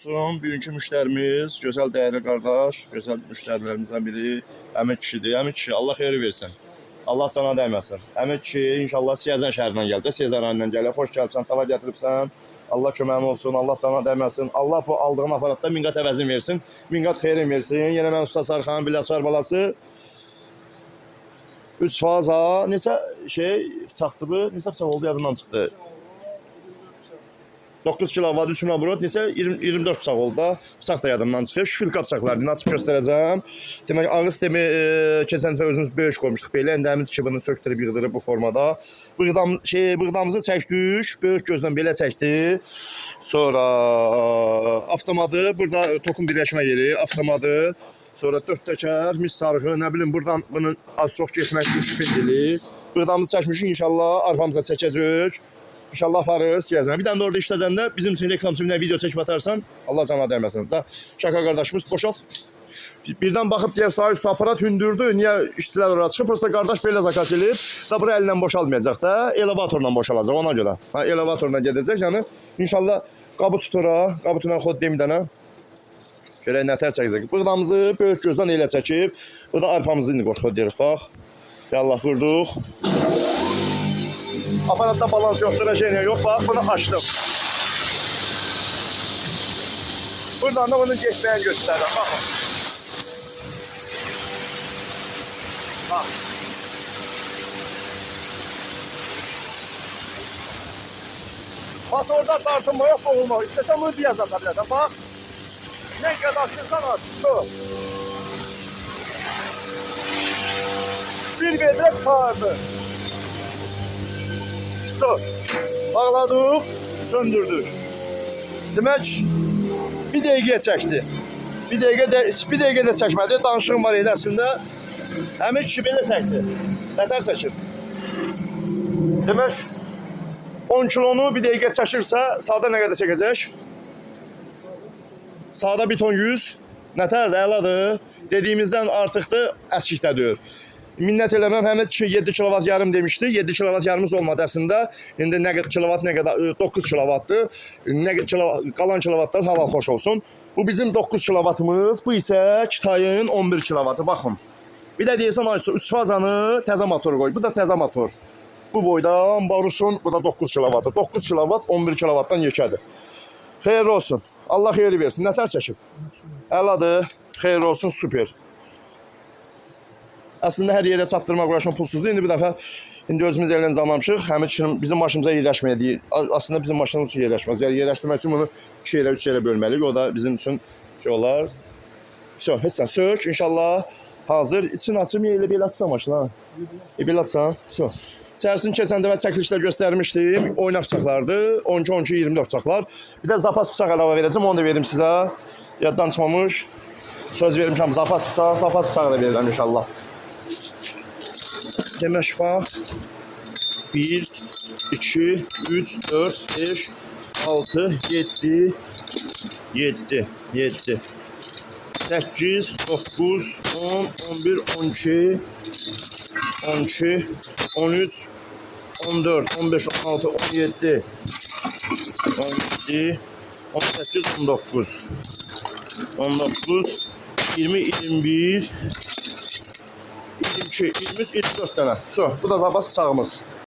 olsun. Bugünkü müştərimiz gözəl dəyərli qardaş, gözəl müştərilərimizdən biri Əmid kişidir. Əmid kişi, Allah xeyir versin. Allah cana dəyməsin. Əmid kişi inşallah Siyəzən şəhərindən gəldi. Siyəzən rayonundan gəlib. Xoş gəlibsən, sabah gətiribsən. Allah köməyin olsun, Allah cana dəyməsin. Allah bu aldığın aparatda minqat əvəzin versin. Minqat xeyrin versin. Yenə mən Usta Sarxan, Biləsvar balası 3 faza, neçə bıçaqdır bu? Neçə bıçaq oldu yadımdan çıxdı. 9 kilovat 3 nabrot neçə 24 bıçaq oldu da. Bıçaq da yadımdan çıxıb. Şpilka bıçaqlarını açıb göstərəcəm. Demək ağız sistemi keçən dəfə özümüz böyük qoymuşduq belə. İndi həmin çibini sökdürüb yığdırıb bu formada. Bığdamızı çəkdik. Böyük gözlə belə çəkdi. Sonra avtomadı, burada tokum birləşmə yeri, avtomadı. Sonra 4 təkər, mis sarğı, nə bilim buradan bunun az çox getmək şübhəli. Bığdamızı çəkmişik inşallah arpamıza çəkəcək. İnşallah aparırız Siyəzənə. Bir dənə də orada işlədəndə bizim üçün reklam üçün video çəkib atarsan, Allah cana dəyməsin. Da Şaka qardaşımız boşalt. Birdən baxıb deyər sağ üstü aparat hündürdü. Niyə işçilər oraya çıxıb? Prosta qardaş belə zakas eləyib. Da bura əllə boşalmayacaq da, elevatorla boşalacaq ona görə. Ha elevatorla gedəcək. Yəni inşallah qabı tutura, qabı tutan xod deyim dənə. Görək nətər çəkəcək. Bığdamızı böyük gözdən elə çəkib. Burada arpamızı indi qoşub deyirik bax. Yallah vurduq. Aparatda balans yoxdur, rejeniya yox. Bax, bunu açdım. Buradan da bunun geçməyini göstərirəm. Baxın. Bax. Motorda tartınma yox, boğulma. İstəsən bunu diyaz ata bilərsən. Bax. Ne kadar açırsan aç. Su. Bir vedre sardı. Su. Bağladık, söndürdük. Demək, bir dəqiqə çəkdi. Bir dəqiqə də çəkmədi. Danışığım var eləsində. Həmin kişi belə çəkdi. Nətər çəkir? Demək, 10 kilonu bir dəqiqə çəkirsə, sağda nə qədər çəkəcək? Sağda bir ton 100. Nətərdir, əladır. Dediyimizdən artıqdır, əskikdədir. Minnət eləməm, həmin 7 kilovat yarım demişdi. 7 kilovat yarımız olmadı əslində. İndi nə qədər kilovat, nə qədər 9 kilovatdır. Qalan kilovatlar halal xoş olsun. Bu bizim 9 kilovatımız. Bu isə Kitayın 11 kilovatı. Baxın. Bir də deyirsən, 3 fazanı təzə motor qoy. Bu da təzə motor. Bu boydan Barusun, bu da 9 kilovatı. 9 kilovat 11 kilovatdan yekədir. Xeyirli olsun. Allah xeyri versin. Nətər çəkib? Əladır. Xeyirli olsun, super. Əslində hər yerə çatdırmaq uğraşan pulsuzdur. İndi bir dəfə özümüz elən zamlamışıq. Həmin üçün bizim maşınımıza yerləşməyə deyil. Aslında bizim maşınımız üçün yerləşməz. Yəni yerləşdirmək üçün bunu 2 yerə, 3 yerə bölməliyik. O da bizim üçün olar. Heç sən sök. İnşallah hazır. İçin açım elə belə atsan maşına. Belə atsan. İçərisini keçən dəfə çəkilişdə göstərmişdim. Oynaq bıçaqlardır. 12, 12, 24 bıçaqlar. Bir də zapas bıçaq əlavə verəcəm. Onu da verim sizə. Yaddan çıxmamış. Söz vermişəm. Zapas bıçağı da verirəm inşallah. Demək bax. 1, 2, 3, 4, 5, 6, 7, 8, 9, 10, 11, 12, 12, 13, 14, 15, 16, 17, 17, 18, 19, 19, 20, 21, 22, 23, 24 tane. Bu da zapas bıçağımız.